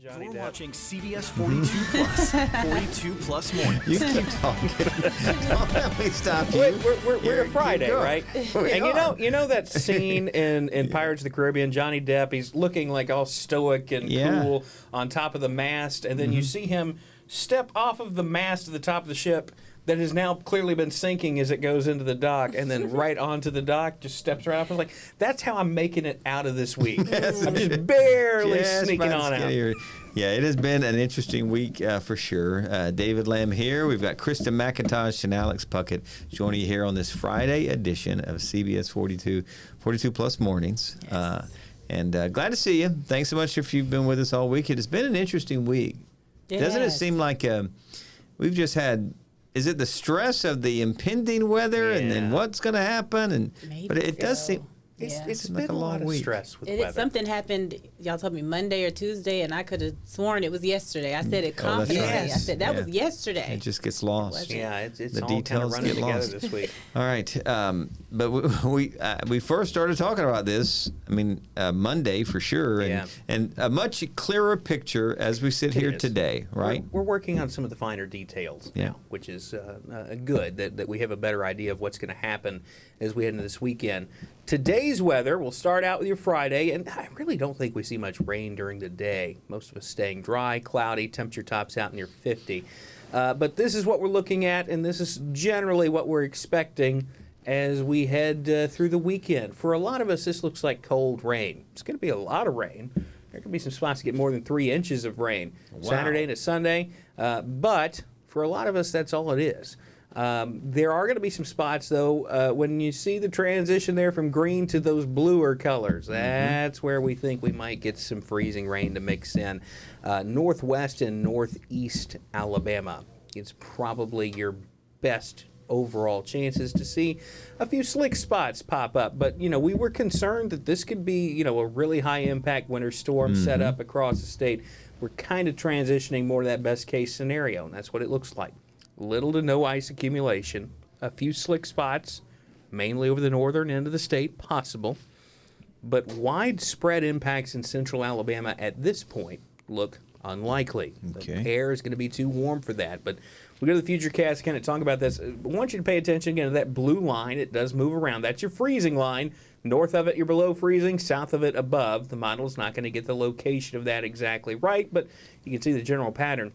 Johnny We're Depp. watching CBS 42 Plus, 42 Plus Mornings. You keep talking. Don't let me stop you. We're to Friday, go. right? We And are. you know that scene in Pirates of the Caribbean, Johnny Depp, he's looking like all stoic and cool on top of the mast, and then you see him step off of the mast to the top of the ship that has now clearly been sinking as it goes into the dock, and then right onto the dock, just steps right off. I was like, that's how I'm making it out of this week. I'm just barely sneaking on out. Yeah, it has been an interesting week for sure. David Lamb here. We've got Kristen McIntosh and Alex Puckett joining you here on this Friday edition of CBS 42 Plus Mornings. Yes. And glad to see you. Thanks so much if you've been with us all week. It has been an interesting week. Doesn't it seem like we've just had... Is it the stress of the impending weather and then what's going to happen? And Maybe but it does seem It's like been a a long lot of week. stress with It weather. is, something happened, y'all told me Monday or Tuesday, and I could have sworn it was yesterday. I said it Oh, that's confidently. right. I said that was Yeah. yesterday. It just gets lost. Yeah, it's The all kind of details running get together lost. this week. All right, but we first started talking about this. I mean, Monday for sure, and a much clearer picture as we sit here is. today. Right? We're working on some of the finer details now, which is good that we have a better idea of what's going to happen as we head into this weekend. Today's weather, we'll start out with your Friday, and I really don't think we see much rain during the day. Most of us staying dry, cloudy, temperature tops out near 50. But this is what we're looking at, and this is generally what we're expecting as we head through the weekend. For a lot of us, this looks like cold rain. It's going to be a lot of rain. There could be some spots to get more than 3 inches of rain Saturday to Sunday, but for a lot of us, that's all it is. There are going to be some spots, though, when you see the transition there from green to those bluer colors. That's where we think we might get some freezing rain to mix in. Northwest and northeast Alabama is probably your best overall chances to see a few slick spots pop up. But, we were concerned that this could be, a really high impact winter storm set up across the state. We're kind of transitioning more to that best case scenario, and that's what it looks like. Little to no ice accumulation, a few slick spots, mainly over the northern end of the state, possible, but widespread impacts in central Alabama at this point look unlikely. Okay. The air is going to be too warm for that, but we go to the futurecast, kind of talk about this. I want you to pay attention again to that blue line. It does move around. That's your freezing line. North of it, you're below freezing. South of it, above. The model's not going to get the location of that exactly right, but you can see the general pattern.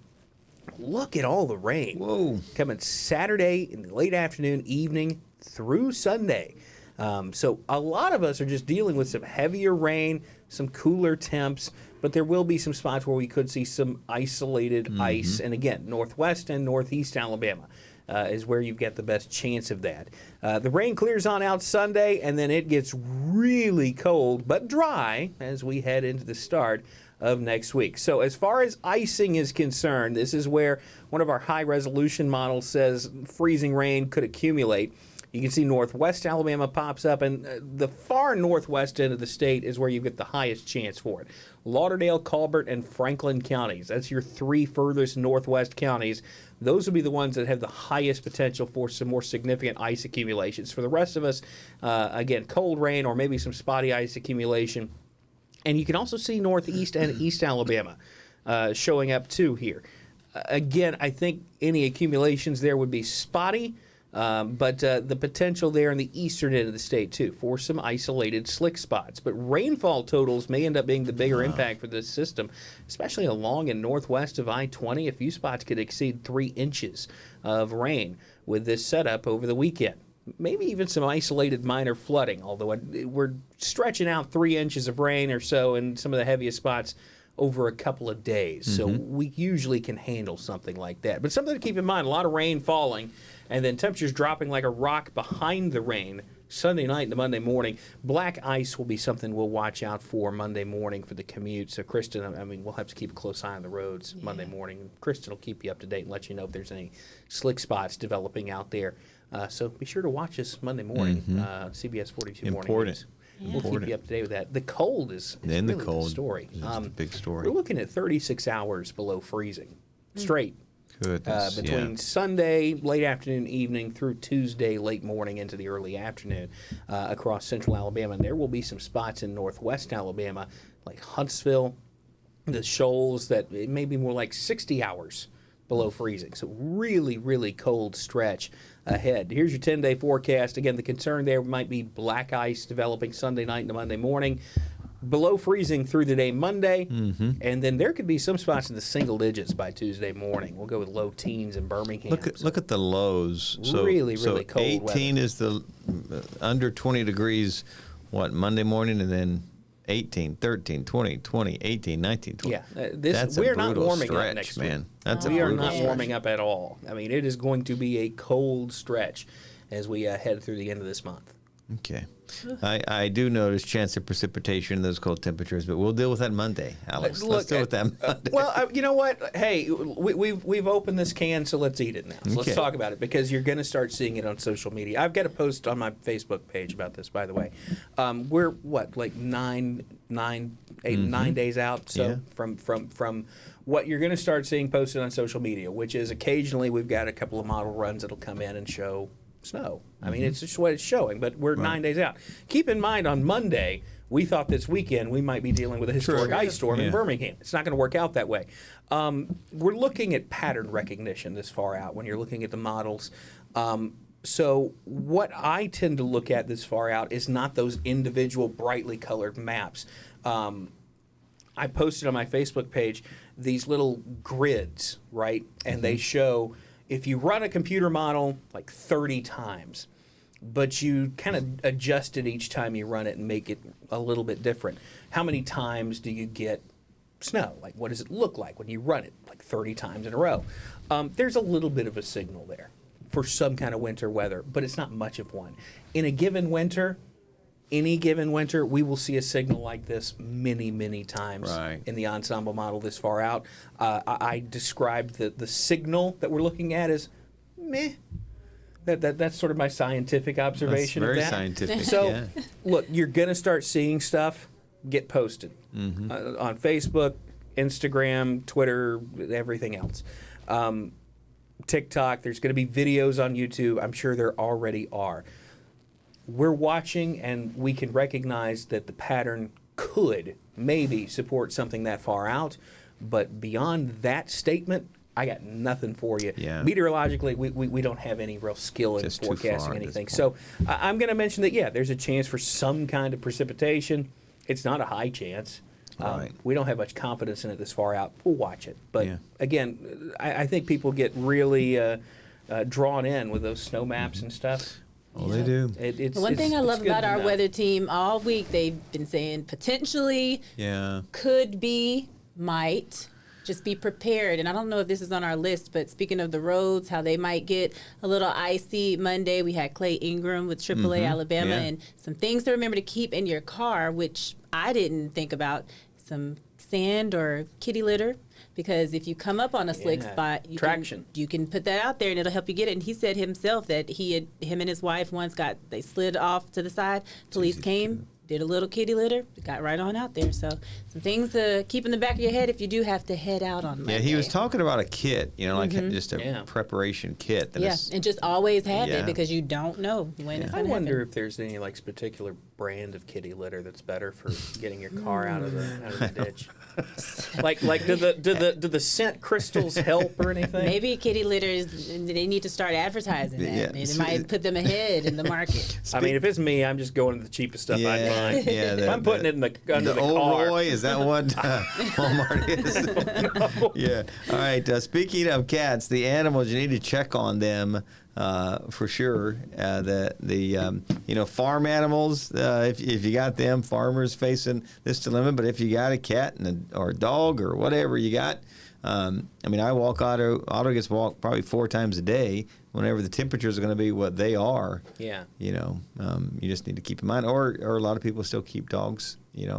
Look at all the rain. Whoa. Coming Saturday in the late afternoon, evening through Sunday. So a lot of us are just dealing with some heavier rain, some cooler temps, but there will be some spots where we could see some isolated ice. And again, northwest and northeast Alabama is where you've got the best chance of that. The rain clears on out Sunday, and then it gets really cold but dry as we head into the start of next week. So as far as icing is concerned, this is where one of our high-resolution models says freezing rain could accumulate. You can see northwest Alabama pops up, and the far northwest end of the state is where you get the highest chance for it. Lauderdale, Colbert, and Franklin counties. That's your 3 furthest northwest counties. Those would be the ones that have the highest potential for some more significant ice accumulations. For the rest of us, again, cold rain or maybe some spotty ice accumulation. And you can also see northeast and east Alabama showing up too here. Again, I think any accumulations there would be spotty, but the potential there in the eastern end of the state too for some isolated slick spots. But rainfall totals may end up being the bigger impact for this system, especially along and northwest of I-20. A few spots could exceed 3 inches of rain with this setup over the weekend. Maybe even some isolated minor flooding, although we're stretching out 3 inches of rain or so in some of the heaviest spots over a couple of days. So we usually can handle something like that. But something to keep in mind, a lot of rain falling and then temperatures dropping like a rock behind the rain Sunday night into Monday morning. Black ice will be something we'll watch out for Monday morning for the commute. So, Kristen, I mean, we'll have to keep a close eye on the roads Monday morning. Kristen will keep you up to date and let you know if there's any slick spots developing out there. So be sure to watch us Monday morning, CBS 42 Morning News. We'll keep you up to date with that. The cold is really the story. It's the big story. We're looking at 36 hours below freezing, straight. Goodness, Between Sunday, late afternoon, evening, through Tuesday, late morning into the early afternoon across central Alabama. And there will be some spots in northwest Alabama, like Huntsville, the shoals that it may be more like 60 hours below freezing. So really, really cold stretch ahead. Here's your 10-day forecast. Again, the concern there might be black ice developing Sunday night into Monday morning. Below freezing through the day Monday, and then there could be some spots in the single digits by Tuesday morning. We'll go with low teens in Birmingham. Look at the lows. So, really so cold 18 weather. is the under 20 degrees, Monday morning, and then 18, 13, 20, 20, 18, 19, 20. Yeah, That's we're a not brutal warming stretch, up next man. week. That's a We are brutal not stretch. warming up at all. I mean, it is going to be a cold stretch as we head through the end of this month. Okay. I do notice chance of precipitation in those cold temperatures, but we'll deal with that Monday, Alex. Let's deal with that Monday. Well, you know what? Hey, we've opened this can, so let's eat it now. So let's Okay. talk about it because you're going to start seeing it on social media. I've got a post on my Facebook page about this, by the way. We're like 9 days out. So Yeah. from what you're going to start seeing posted on social media, which is occasionally we've got a couple of model runs that'll come in and show snow. I mean, it's just what it's showing, but we're 9 days out. Keep in mind, on Monday, we thought this weekend we might be dealing with a historic ice storm in Birmingham. It's not going to work out that way. We're looking at pattern recognition this far out when you're looking at the models. So what I tend to look at this far out is not those individual brightly colored maps. I posted on my Facebook page these little grids, right? And they show if you run a computer model like 30 times, but you kind of adjust it each time you run it and make it a little bit different. How many times do you get snow? Like, what does it look like when you run it like 30 times in a row? There's a little bit of a signal there for some kind of winter weather, but it's not much of one. In a given winter, any given winter, we will see a signal like this many, many times in the ensemble model this far out. I described the signal that we're looking at as meh. That's sort of my scientific observation That's very of that. scientific. So, look, you're going to start seeing stuff get posted on Facebook, Instagram, Twitter, everything else. TikTok, there's going to be videos on YouTube. I'm sure there already are. We're watching, and we can recognize that the pattern could maybe support something that far out. But beyond that statement, I got nothing for you. Yeah. Meteorologically, we don't have any real skill in Just too forecasting far at this anything. point. So I'm going to mention that, yeah, there's a chance for some kind of precipitation. It's not a high chance. Right. We don't have much confidence in it this far out. We'll watch it. But Yeah. again, I think people get really drawn in with those snow maps and stuff. Well, they do. It's, One thing I it's love good about to our know. weather team all week, they've been saying potentially, Yeah. could be, might. Just be prepared. And I don't know if this is on our list, but speaking of the roads, how they might get a little icy Monday. We had Clay Ingram with AAA Alabama, Yeah. and some things to remember to keep in your car, which I didn't think about. Some sand or kitty litter, because if you come up on a slick Yeah. spot, Traction. you can put that out there and it'll help you get it. And he said himself that him and his wife once they slid off to the side. Police came, did a little kitty litter, got right on out there. So some things to keep in the back of your head if you do have to head out on Monday. Yeah, he was talking about a kit, like just a Yeah. preparation kit. That Yeah, is- and just always have Yeah. it because you don't know when it's I going to wonder happen. if there's any particular brand of kitty litter that's better for getting your car out of the ditch. like do the scent crystals help or anything? Maybe kitty litters, they need to start advertising that. Yeah. It might put them ahead in the market. I mean, if it's me, I'm just going to the cheapest stuff I Yeah, find. yeah, if I'm putting it in under the old car. Roy, is that what Walmart is? Yeah. All right. Speaking of cats, the animals, you need to check on them for sure. The farm animals, if you got them, farmers facing this dilemma. But if you got a cat or a dog or whatever you got, I walk Otto. Otto gets walked probably 4 times a day. Whenever the temperatures are going to be what they are, Yeah. you just need to keep in mind. Or a lot of people still keep dogs,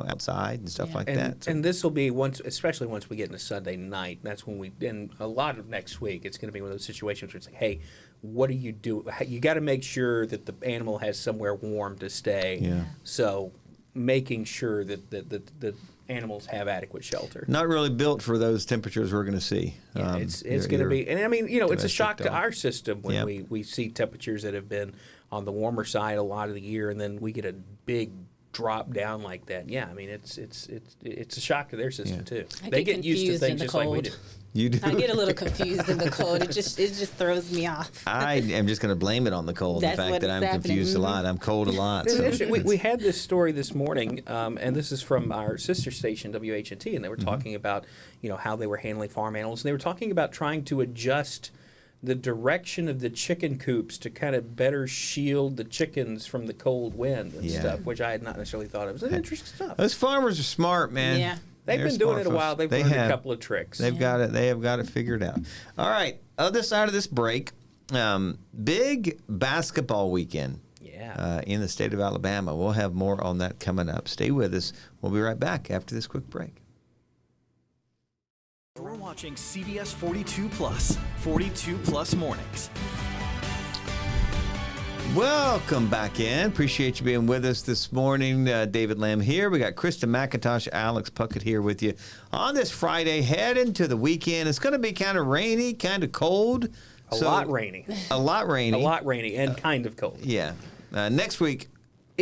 outside and stuff like that. So- And this will be especially once we get into Sunday night. That's when in a lot of next week, it's going to be one of those situations where it's like, hey, what do you do? You got to make sure that the animal has somewhere warm to stay. Yeah. So making sure that the animals have adequate shelter. Not really built for those temperatures we're going to see. Yeah, it's going to be, and I mean, it's a domestic shock to dog. our system when Yep. we see temperatures that have been on the warmer side a lot of the year, and then we get a big drop down like that. Yeah, I mean it's a shock to their system too. I They get get used to confused in things the just like we cold. do. You do. I get a little confused in the cold. It just throws me off. I am just going to blame it on the cold. That's the fact what that is I'm happening. confused a lot. I'm cold a lot. It's So. interesting. We had this story this morning, and this is from our sister station, WHNT, and they were talking about, how they were handling farm animals. And they were talking about trying to adjust the direction of the chicken coops to kind of better shield the chickens from the cold wind and stuff, which I had not necessarily thought of. It was interesting stuff. Those farmers are smart, man. Yeah. They've They're been doing smart it a folks. while. They've They learned have. a couple of tricks. They've got it. They have got it figured out. All right. Other side of this break, big basketball weekend. Yeah. In the state of Alabama. We'll have more on that coming up. Stay with us. We'll be right back after this quick break. You're watching CBS 42 Plus, 42 Plus Mornings. Welcome back in. Appreciate you being with us this morning. David Lamb here. We got Kristen McIntosh, Alex Puckett here with you on this Friday, heading to the weekend. It's going to be kind of rainy, kind of cold. A lot rainy. A lot rainy. A lot rainy and kind of cold. Yeah. Next week,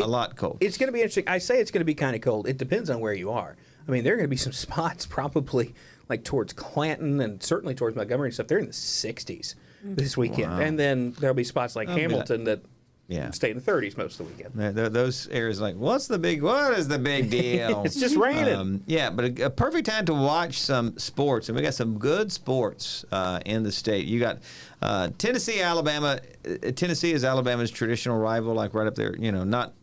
a lot cold. It's going to be interesting. I say it's going to be kind of cold. It depends on where you are. I mean, there are going to be some spots probably like towards Clanton and certainly towards Montgomery and stuff. They're in the 60s this weekend. Wow. And then there'll be spots like Hamilton that stay in the 30s most of the weekend. Those areas like, what is the big deal? It's just raining. But a perfect time to watch some sports. And we got some good sports in the state. You got Tennessee, Alabama. Tennessee is Alabama's traditional rival, like right up there, not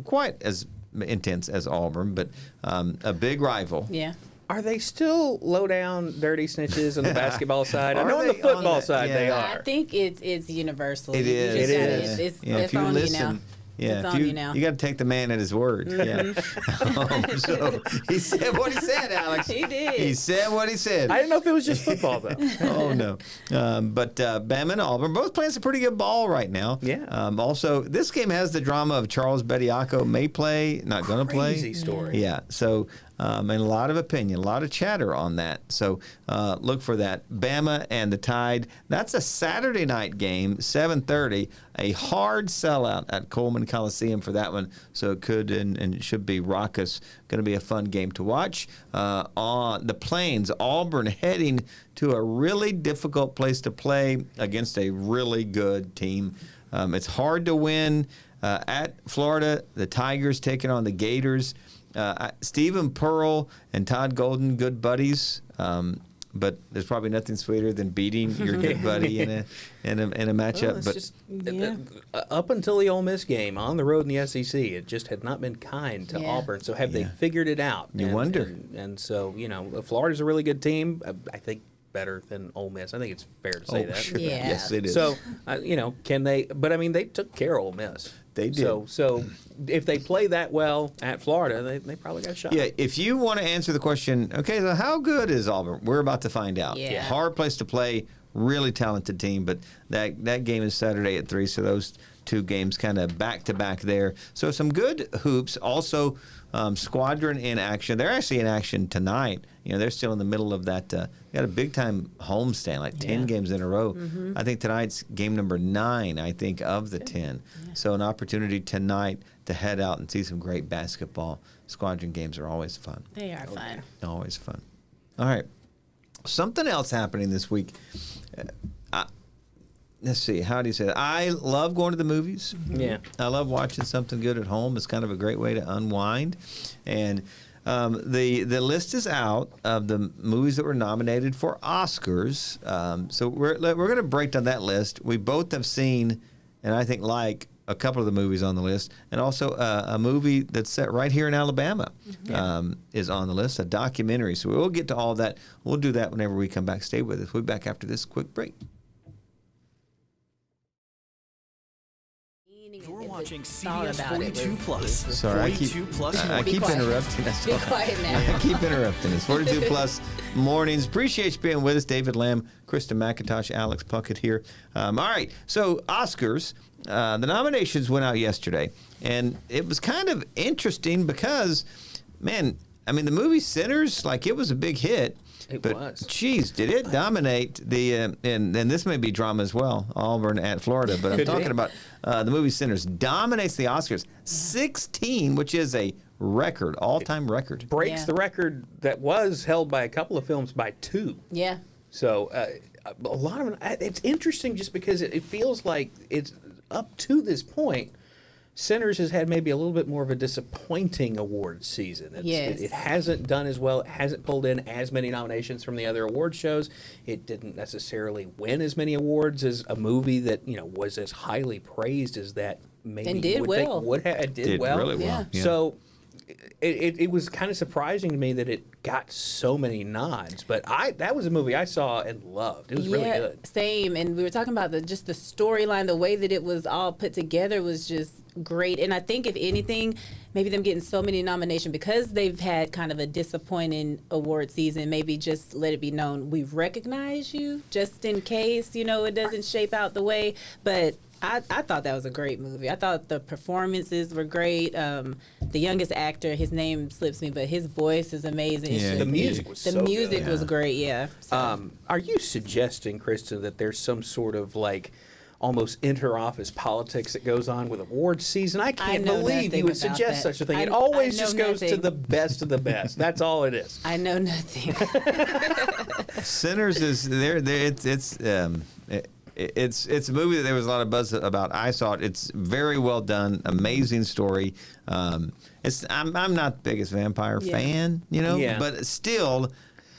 quite as intense as Auburn, but a big rival. Yeah. Are they still low down, dirty snitches on the basketball side? I Are know on they the football on that? side they Yeah. are. I think it's universal. It You is. just It gotta- is. It's if you on listen, you now. yeah, It's if on you, you now. you got to take the man at his word. Yeah. So he said what he said, Alex. He did. He said what he said. I didn't know if it was just football, though. Oh, no. But Bama and Auburn both playing some pretty good ball right now. Yeah. Also, this game has the drama of Charles Bediako may play, not going to play. Crazy story. Yeah. So, and a lot of opinion, a lot of chatter on that. So look for that. Bama and the Tide. That's a Saturday night game, 7:30. A hard sellout at Coleman Coliseum for that one. So it could and it should be raucous. Going to be a fun game to watch. On the Plains, Auburn heading to a really difficult place to play against a really good team. It's hard to win at Florida. The Tigers taking on the Gators. Stephen Pearl and Todd Golden, good buddies. But there's probably nothing sweeter than beating your good buddy in a matchup. Well, it's but just, up until the Ole Miss game on the road in the SEC, it just had not been kind to Yeah. Auburn. So have they figured it out? You wonder. And so, Florida's a really good team. I think better than Ole Miss. I think it's fair to say that. Sure. Yeah. Yes, it is. So, can they? But I mean, they took care of Ole Miss. They did. So if they play that well at Florida, they probably got a shot. yeah, if you want to answer the question, okay, so how good is Auburn? We're about to find out. Yeah. Hard place to play, really talented team, but that game is Saturday at 3, so those two games kind of back-to-back there. So some good hoops. Also, Squadron in action. They're actually in action tonight. They're still in the middle of that. They got a big-time homestand, like 10 games in a row. I think tonight's game number 9, I think, of the 10. Yeah. So an opportunity tonight to head out and see some great basketball. Squadron games are always fun. They are fun. Always fun. All right. Something else happening this week. Let's see. How do you say that? I love going to the movies. Yeah. I love watching something good at home. It's kind of a great way to unwind. And the list is out of the movies that were nominated for Oscars. So we're going to break down that list. We both have seen, and I think like a couple of the movies on the list, and also a movie that's set right here in Alabama is on the list, a documentary. So we'll get to all that. We'll do that whenever we come back. Stay with us. We'll be back after this quick break. You're watching CBS 42 Plus. Sorry, I 42 Plus I Mornings. keep quiet. interrupting us. Be quiet now. I keep interrupting us. 42 Plus Mornings. Appreciate you being with us. David Lamb, Kristen McIntosh, Alex Puckett here. All right, so Oscars. The nominations went out yesterday, and it was kind of interesting because, man, I mean, the movie Sinners, like, it was a big hit. It was. Geez, did it dominate the and this may be drama as well, Auburn at Florida, but I'm Could talking be. about the movie Sinners dominates the Oscars, 16, which is a record, all-time record. Breaks Yeah. the record that was held by a couple of films by 2. Yeah. So a lot of it's interesting just because it feels like it's up to this point. Sinners has had maybe a little bit more of a disappointing awards season. Yes. It hasn't done as well. It hasn't pulled in as many nominations from the other award shows. It didn't necessarily win as many awards as a movie that was as highly praised as that. Maybe And did would well. think would have. It did well. really well. Yeah. So it was kind of surprising to me that it got so many nods. But that was a movie I saw and loved. It was really good. Same. And we were talking about just the storyline, the way that it was all put together was just great. And I think if anything, maybe them getting so many nominations because they've had kind of a disappointing award season, maybe just let it be known we recognize you just in case, it doesn't shape out the way. But I thought that was a great movie. I thought the performances were great. The youngest actor, his name slips me, but his voice is amazing. It's Yeah. just The music was so good. The music was great, yeah. So, Are you suggesting, Kristen, that there's some sort of like almost inter-office politics that goes on with awards season? I can't know believe nothing you would about suggest that. such a thing. It I always know just goes to nothing. the best of the best. That's all it is. I know nothing. Sinners is there. It's a movie that there was a lot of buzz about. I saw it. It's very well done. Amazing story. I'm not the biggest vampire fan, Yeah. but still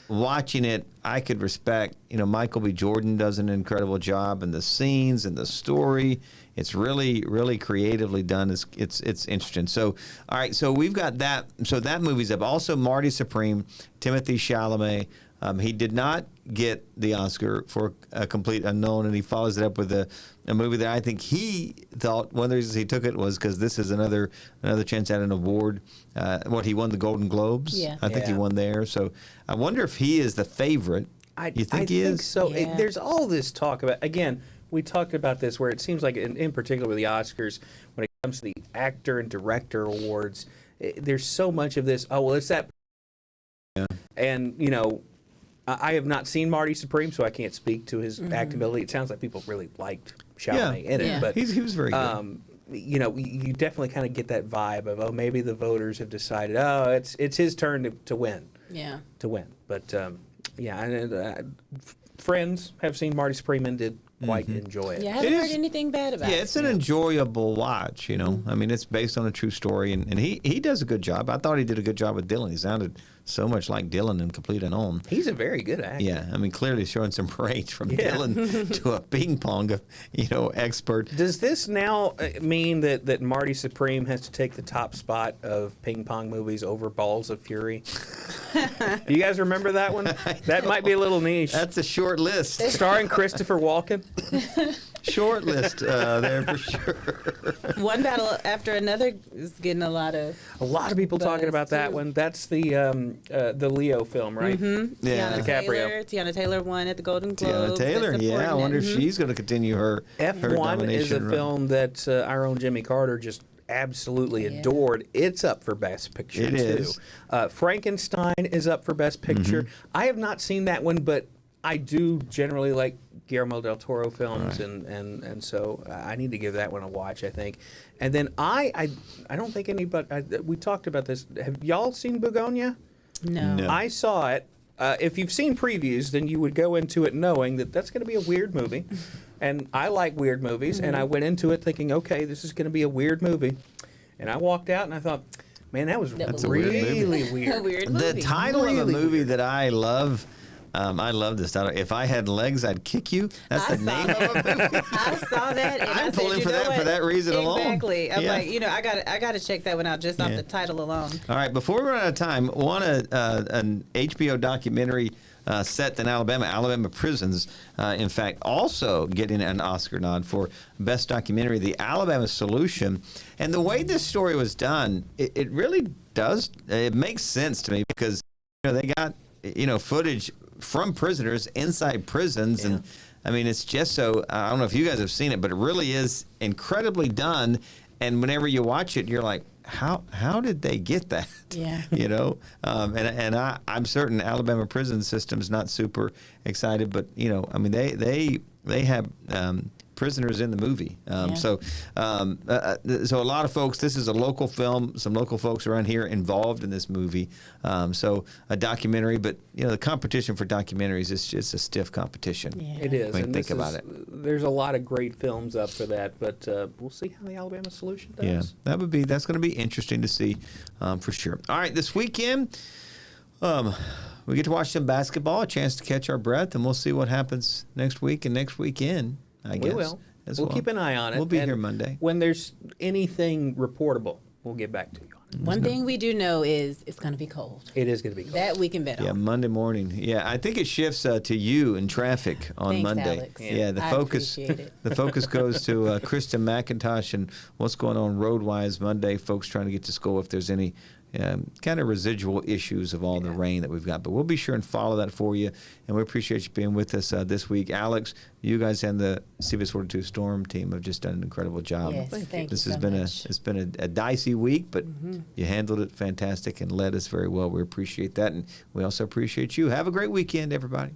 watching it, I could respect. Michael B. Jordan does an incredible job, and the scenes and the story. It's really, really creatively done. It's interesting. So, all right. So we've got that. So that movie's up. Also, Marty Supreme, Timothée Chalamet. He did not get the Oscar for A Complete Unknown, and he follows it up with a movie that I think he thought one of the reasons he took it was because this is another chance at an award. He won the Golden Globes. Yeah. I think he Yeah. won there. So I wonder if he is the favorite. You think he is? So. Yeah. There's all this talk about, again, we talked about this where it seems like, in particular with the Oscars, when it comes to the actor and director awards, there's so much of this, it's that. Yeah. And, I have not seen Marty Supreme, so I can't speak to his acting ability. It sounds like people really liked Chalamet in it, Yeah. but he was very good. you definitely kind of get that vibe of maybe the voters have decided it's his turn to win. Yeah. But friends have seen Marty Supreme and did quite enjoy it. Yeah, I haven't It heard is- anything bad about Yeah, it. it's an enjoyable watch, I mean, it's based on a true story, and he does a good job. I thought he did a good job with Dylan. He sounded so much like Dylan in Complete Unknown. He's a very good actor. Yeah, I mean, clearly showing some range from Yeah. Dylan to a ping pong, expert. Does this now mean that Marty Supreme has to take the top spot of ping pong movies over Balls of Fury? Do you guys remember that one? That might be a little niche. That's a short list. Starring Christopher Walken. Short list there for sure. One battle after another is getting a lot of A lot of people talking Buzz, about that too. one. That's the Leo film, right? Yeah. DiCaprio. Tiana Taylor won at the Golden Tiana Globes. Taylor, Best yeah. I Supporting wonder if Actress. she's going to continue her her F1 is a domination run. film that our own Jimmy Carter just absolutely adored. It's up for Best Picture, It too. is. Frankenstein is up for Best Picture. Mm-hmm. I have not seen that one, but I do generally like Guillermo del Toro films, and so I need to give that one a watch, I think. And then I don't think anybody, we talked about this. Have y'all seen Begonia? No. I saw it. If you've seen previews, then you would go into it knowing that that's going to be a weird movie. And I like weird movies, and I went into it thinking, okay, this is going to be a weird movie. And I walked out and I thought, man, that was That's a weird really movie. weird. A weird The movie. title of a Really movie weird. that I love this title. If I Had Legs, I'd Kick You. That's I the saw name of a movie. I saw that, and I'm I said, pulling you for know that what? for that reason alone. Exactly. I'm Yeah. like, I got to check that one out just off Yeah. the title alone. All right, before we run out of time, an HBO documentary set in Alabama prisons, in fact, also getting an Oscar nod for Best Documentary, The Alabama Solution. And the way this story was done, it really does, it makes sense to me because they got footage from prisoners inside prisons, and I mean, it's just so, I don't know if you guys have seen it, but it really is incredibly done. And whenever you watch it, you're like, how did they get that? Yeah. You know, I'm certain Alabama prison system's not super excited, but you know, I mean, they have prisoners in the movie. So a lot of folks, this is a local film, some local folks around here involved in this movie. So a documentary, but you know, the competition for documentaries is just a stiff competition. Yeah. It is. When you and think about it. There's a lot of great films up for that, but we'll see how the Alabama Solution does. Yeah, that's going to be interesting to see for sure. All right, this weekend, we get to watch some basketball, a chance to catch our breath, and we'll see what happens next week and next weekend. I guess. We will. We'll keep an eye on it. We'll be and here Monday. When there's anything reportable, we'll get back to you on it. One thing we do know is it's going to be cold. It is going to be cold. That we can bet Yeah, on. Monday morning. Yeah, I think it shifts to you in traffic on Thanks, Monday. Alex. Yeah, the I focus appreciate it. the focus goes to Kristen McIntosh and what's going on road-wise Monday. Folks trying to get to school if there's any kind of residual issues of all the rain that we've got. But we'll be sure and follow that for you, and we appreciate you being with us this week. Alex, you guys and the CBS 42 Storm team have just done an incredible job. Yes, thank This you has so been much. it's been a dicey week, but you handled it fantastic and led us very well. We appreciate that, and we also appreciate you. Have a great weekend, everybody.